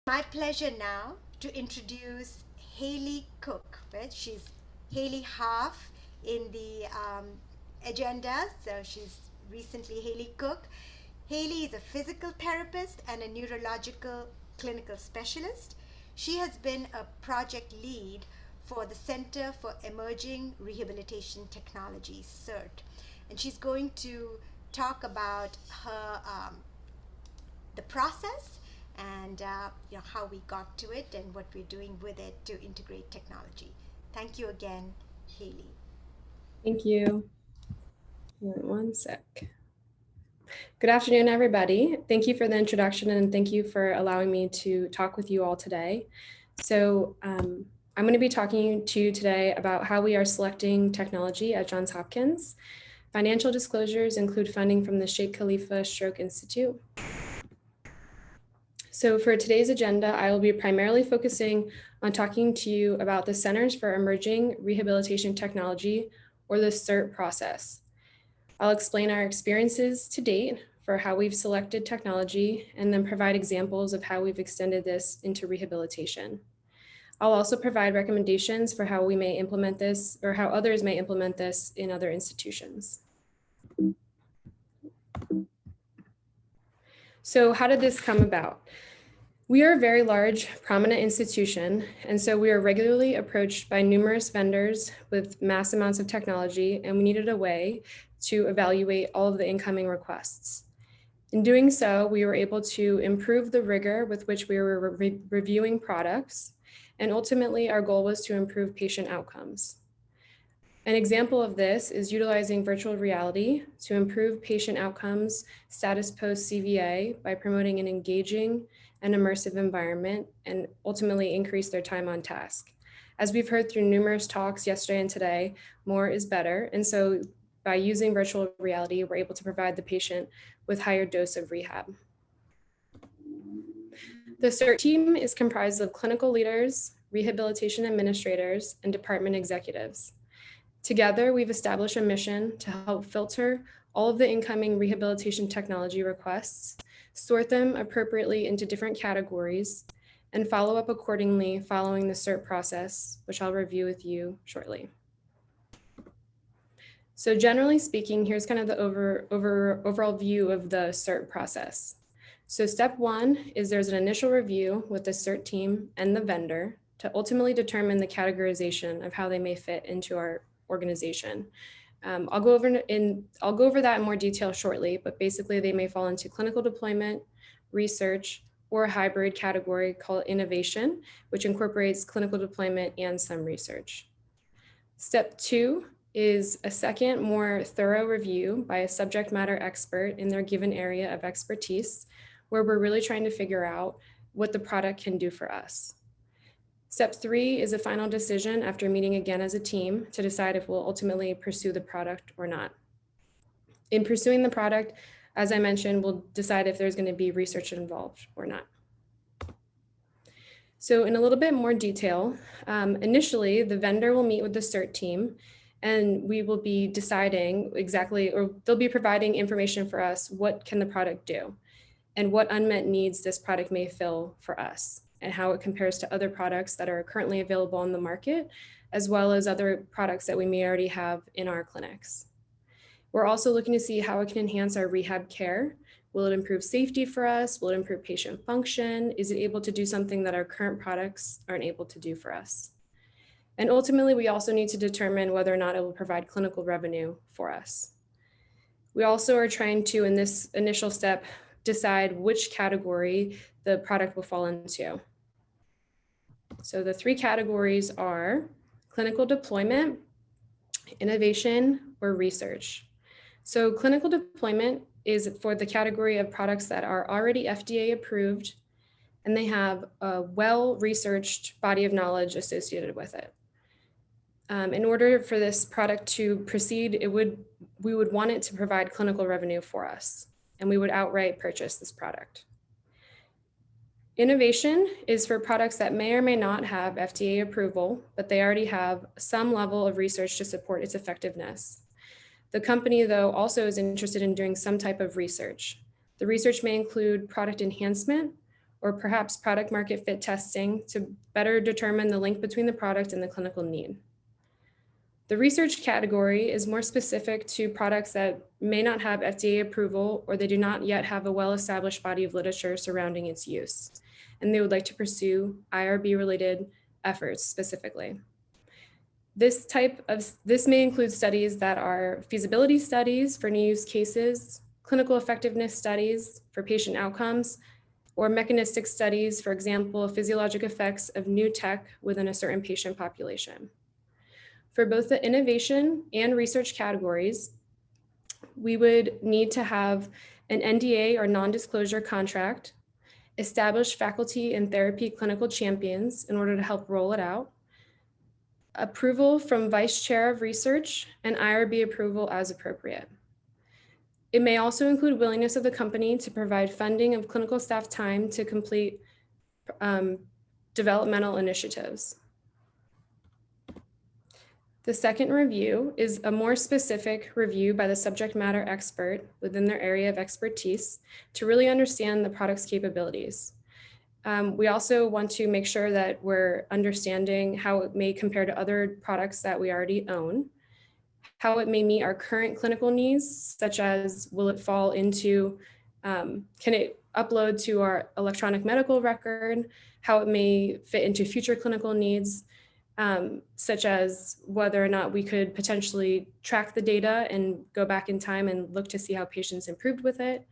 My pleasure now to introduce Hayley Cook. Right? She's Hayley Haaf in the agenda, so she's recently Hayley Cook. Hayley is a physical therapist and a neurological clinical specialist. She has been a project lead for the Center for Emerging Rehabilitation Technologies, CERT, and she's going to talk about her the process and how we got to it and what we're doing with it to integrate technology. Thank you again, Hayley. Thank you. One sec. Good afternoon, everybody. Thank you for the introduction and thank you for allowing me to talk with you all today. So I'm going to be talking to you today about how we are selecting technology at Johns Hopkins. Financial disclosures include funding from the Sheikh Khalifa Stroke Institute. So for today's agenda, I will be primarily focusing on talking to you about the Centers for Emerging Rehabilitation Technology, or the CERT process. I'll explain our experiences to date for how we've selected technology and then provide examples of how we've extended this into rehabilitation. I'll also provide recommendations for how we may implement this or how others may implement this in other institutions. So how did this come about? We are a very large, prominent institution, and so we are regularly approached by numerous vendors with mass amounts of technology, and we needed a way to evaluate all of the incoming requests. In doing so, we were able to improve the rigor with which we were reviewing products, and ultimately our goal was to improve patient outcomes. An example of this is utilizing virtual reality to improve patient outcomes status post CVA by promoting an engaging and immersive environment and ultimately increase their time on task. As we've heard through numerous talks yesterday and today, more is better. And so by using virtual reality, we're able to provide the patient with higher dose of rehab. The CERT team is comprised of clinical leaders, rehabilitation administrators, and department executives. Together, we've established a mission to help filter all of the incoming rehabilitation technology requests, sort them appropriately into different categories, and follow up accordingly following the CERT process, which I'll review with you shortly. So generally speaking, here's kind of the overall view of the CERT process. So step one is there's an initial review with the CERT team and the vendor to ultimately determine the categorization of how they may fit into our organization. I'll go over that in more detail shortly, but basically they may fall into clinical deployment, research, or a hybrid category called innovation, which incorporates clinical deployment and some research. Step two is a second, more thorough review by a subject matter expert in their given area of expertise, where we're really trying to figure out what the product can do for us. Step three is a final decision after meeting again as a team to decide if we'll ultimately pursue the product or not. In pursuing the product, as I mentioned, we'll decide if there's going to be research involved or not. So in a little bit more detail, initially the vendor will meet with the CERT team and we will be deciding exactly, or they'll be providing information for us, what can the product do and what unmet needs this product may fill for us, and how it compares to other products that are currently available on the market, as well as other products that we may already have in our clinics. We're also looking to see how it can enhance our rehab care. Will it improve safety for us? Will it improve patient function? Is it able to do something that our current products aren't able to do for us? And ultimately, we also need to determine whether or not it will provide clinical revenue for us. We also are trying to, in this initial step, decide which category the product will fall into. So the three categories are clinical deployment, innovation, or research. So clinical deployment is for the category of products that are already FDA approved and they have a well-researched body of knowledge associated with it. In order for this product to proceed, we would want it to provide clinical revenue for us, and we would outright purchase this product. Innovation is for products that may or may not have FDA approval, but they already have some level of research to support its effectiveness. The company, though, also is interested in doing some type of research. The research may include product enhancement or perhaps product market fit testing to better determine the link between the product and the clinical need. The research category is more specific to products that may not have FDA approval or they do not yet have a well-established body of literature surrounding its use, and they would like to pursue IRB-related efforts specifically. This may include studies that are feasibility studies for new use cases, clinical effectiveness studies for patient outcomes, or mechanistic studies, for example, physiologic effects of new tech within a certain patient population. For both the innovation and research categories, we would need to have an NDA or non-disclosure contract, establish faculty and therapy clinical champions in order to help roll it out, approval from vice chair of research, and IRB approval as appropriate. It may also include willingness of the company to provide funding of clinical staff time to complete developmental initiatives. The second review is a more specific review by the subject matter expert within their area of expertise to really understand the product's capabilities. We also want to make sure that we're understanding how it may compare to other products that we already own, how it may meet our current clinical needs, such as will it fall into, can it upload to our electronic medical record, how it may fit into future clinical needs, such as whether or not we could potentially track the data and go back in time and look to see how patients improved with it.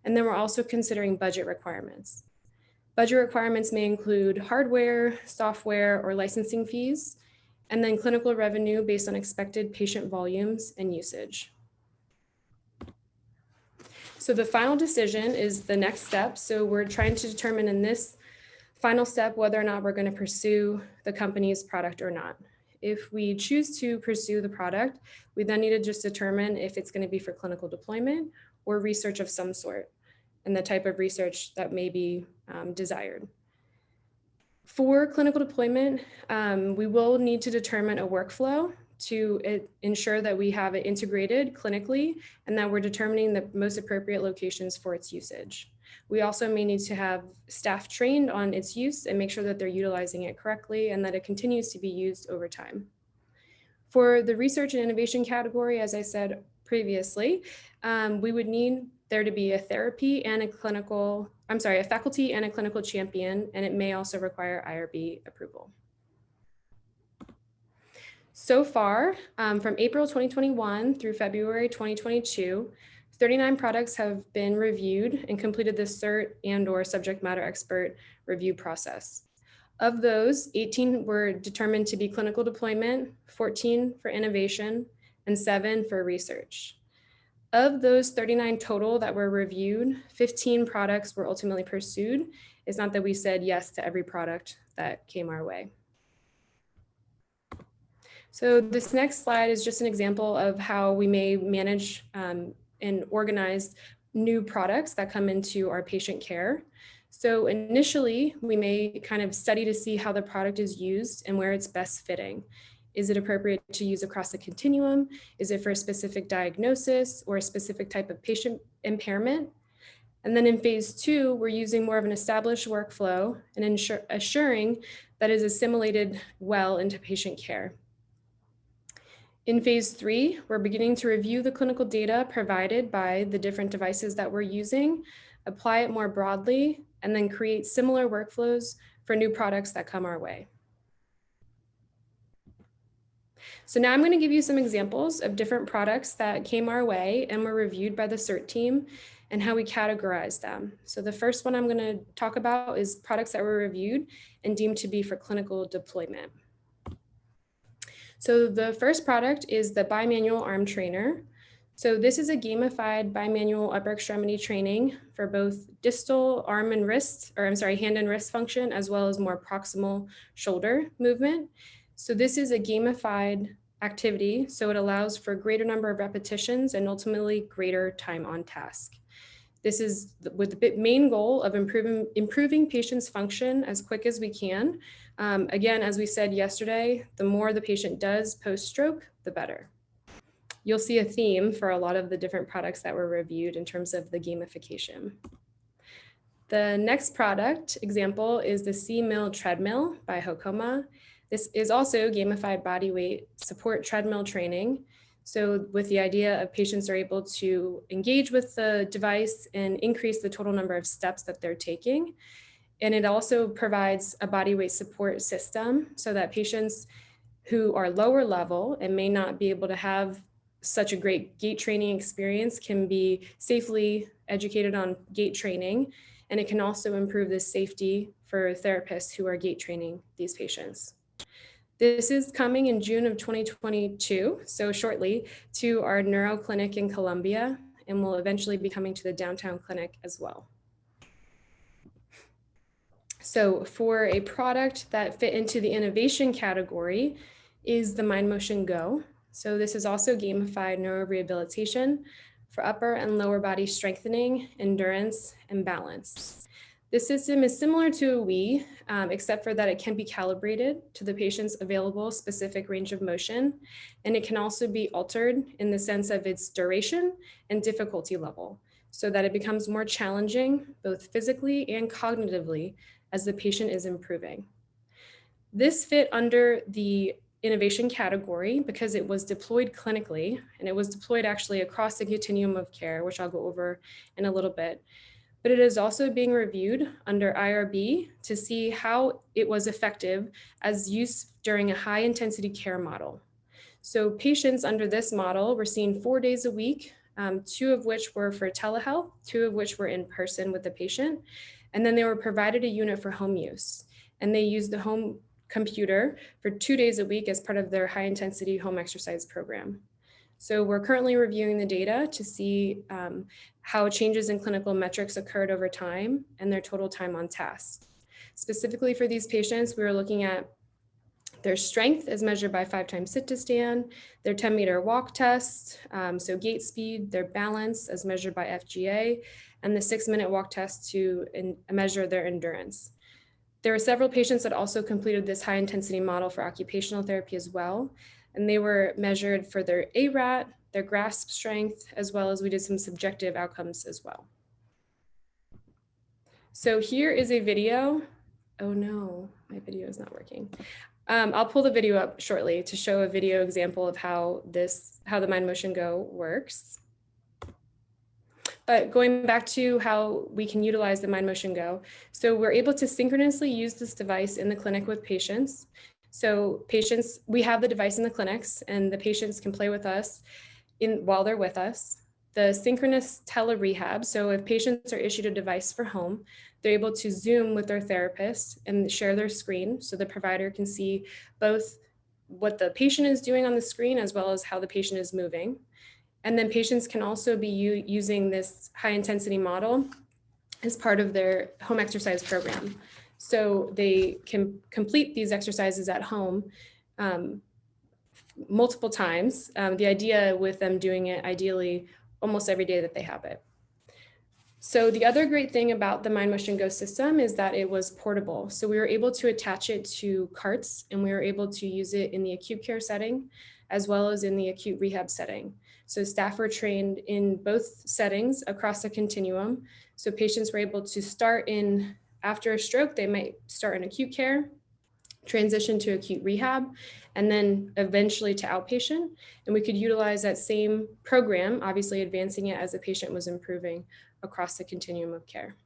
And then we're also considering budget requirements. Budget requirements may include hardware, software, or licensing fees, and then clinical revenue based on expected patient volumes and usage. So the final decision is the next step. So we're trying to determine in this final step whether or not we're going to pursue the company's product or not. If we choose to pursue the product, we then need to just determine if it's going to be for clinical deployment or research of some sort, and the type of research that may be desired. For clinical deployment, we will need to determine a workflow to ensure that we have it integrated clinically and that we're determining the most appropriate locations for its usage. We also may need to have staff trained on its use and make sure that they're utilizing it correctly and that it continues to be used over time. For the research and innovation category, as I said previously, we would need there to be a faculty and a clinical champion, and it may also require IRB approval. So far, from April 2021 through February 2022, 39 products have been reviewed and completed the CERT and/or subject matter expert review process. Of those, 18 were determined to be clinical deployment, 14 for innovation, and 7 for research. Of those 39 total that were reviewed, 15 products were ultimately pursued. It's not that we said yes to every product that came our way. So this next slide is just an example of how we may manage and organize new products that come into our patient care. So initially, we may kind of study to see how the product is used and where it's best fitting. Is it appropriate to use across the continuum? Is it for a specific diagnosis or a specific type of patient impairment? And then in phase 2, we're using more of an established workflow and assuring that is assimilated well into patient care. In phase 3, we're beginning to review the clinical data provided by the different devices that we're using, apply it more broadly, and then create similar workflows for new products that come our way. So now I'm going to give you some examples of different products that came our way and were reviewed by the CERT team and how we categorize them. So the first one I'm going to talk about is products that were reviewed and deemed to be for clinical deployment. So the first product is the bimanual arm trainer. So this is a gamified bimanual upper extremity training for both distal arm and wrist, hand and wrist function, as well as more proximal shoulder movement. So this is a gamified activity, so it allows for a greater number of repetitions and ultimately greater time on task. This is with the main goal of improving patients' function as quick as we can. Again, as we said yesterday, the more the patient does post-stroke, the better. You'll see a theme for a lot of the different products that were reviewed in terms of the gamification. The next product example is the C-Mill treadmill by Hokoma. This is also gamified body weight support treadmill training. So with the idea of patients are able to engage with the device and increase the total number of steps that they're taking. And it also provides a body weight support system so that patients who are lower level and may not be able to have such a great gait training experience can be safely educated on gait training. And it can also improve the safety for therapists who are gait training these patients. This is coming in June of 2022, so shortly, to our neuro clinic in Columbia, and will eventually be coming to the downtown clinic as well. So for a product that fit into the innovation category is the MindMotion Go. So this is also gamified neurorehabilitation for upper and lower body strengthening, endurance, and balance. This system is similar to a Wii, except for that it can be calibrated to the patient's available specific range of motion, and it can also be altered in the sense of its duration and difficulty level, so that it becomes more challenging, both physically and cognitively, as the patient is improving. This fit under the innovation category because it was deployed clinically, and it was deployed actually across the continuum of care, which I'll go over in a little bit. But it is also being reviewed under IRB to see how it was effective as use during a high intensity care model. So patients under this model were seen 4 days a week, 2 of which were for telehealth, 2 of which were in person with the patient. And then they were provided a unit for home use. And they used the home computer for 2 days a week as part of their high intensity home exercise program. So we're currently reviewing the data to see how changes in clinical metrics occurred over time and their total time on task. Specifically for these patients, we were looking at their strength as measured by 5 times sit to stand, their 10-meter walk test, so gait speed, their balance as measured by FGA, and the 6-minute walk test to measure their endurance. There were several patients that also completed this high intensity model for occupational therapy as well, and they were measured for their ARAT, their grasp strength, as well as we did some subjective outcomes as well. So here is a video. Oh no, my video is not working. I'll pull the video up shortly to show a video example of how the MindMotion Go works. But going back to how we can utilize the MindMotion Go, so we're able to synchronously use this device in the clinic with patients. So patients, we have the device in the clinics and the patients can play with us while they're with us. The synchronous tele-rehab, so if patients are issued a device for home, they're able to Zoom with their therapist and share their screen so the provider can see both what the patient is doing on the screen as well as how the patient is moving. And then patients can also be using this high intensity model as part of their home exercise program. So they can complete these exercises at home multiple times. The idea with them doing it ideally almost every day that they have it. So the other great thing about the MindMotion Go system is that it was portable. So we were able to attach it to carts and we were able to use it in the acute care setting as well as in the acute rehab setting. So staff were trained in both settings across the continuum. So patients were able to start after a stroke, they might start in acute care, transition to acute rehab, and then eventually to outpatient. And we could utilize that same program, obviously advancing it as the patient was improving across the continuum of care.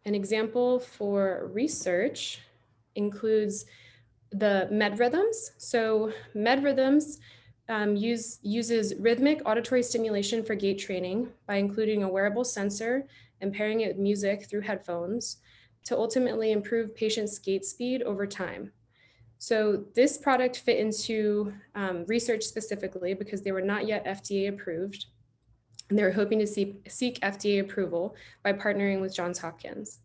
An example for research includes the MedRhythms. So MedRhythms uses rhythmic auditory stimulation for gait training by including a wearable sensor and pairing it with music through headphones to ultimately improve patients' gait speed over time. So this product fit into research specifically because they were not yet FDA approved. And they were hoping to seek FDA approval by partnering with Johns Hopkins.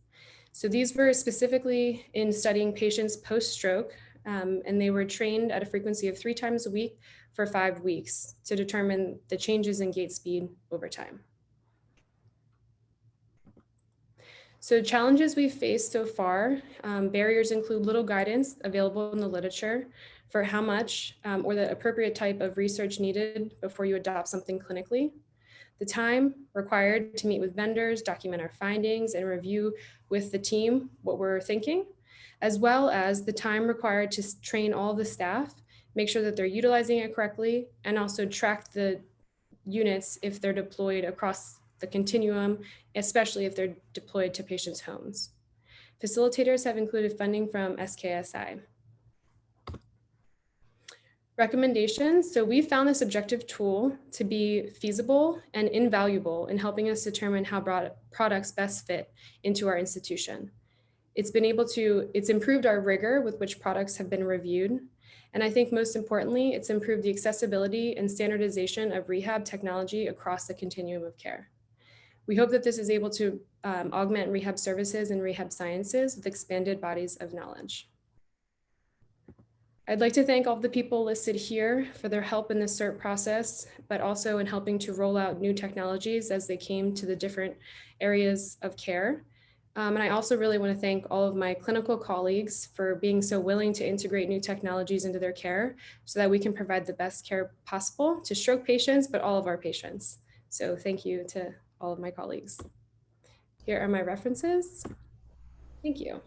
So these were specifically in studying patients post-stroke, and they were trained at a frequency of 3 times a week for 5 weeks to determine the changes in gait speed over time. So challenges we've faced so far, barriers include little guidance available in the literature for how much or the appropriate type of research needed before you adopt something clinically. The time required to meet with vendors, document our findings, and review with the team what we're thinking, as well as the time required to train all the staff, make sure that they're utilizing it correctly, and also track the units if they're deployed across the continuum, especially if they're deployed to patients' homes. Facilitators have included funding from SKSI. Recommendations. So we found this objective tool to be feasible and invaluable in helping us determine how products best fit into our institution. It's improved our rigor with which products have been reviewed. And I think most importantly, it's improved the accessibility and standardization of rehab technology across the continuum of care. We hope that this is able to augment rehab services and rehab sciences with expanded bodies of knowledge. I'd like to thank all the people listed here for their help in the CERT process, but also in helping to roll out new technologies as they came to the different areas of care. And I also really want to thank all of my clinical colleagues for being so willing to integrate new technologies into their care so that we can provide the best care possible to stroke patients, but all of our patients. So thank you to all of my colleagues. Here are my references. Thank you.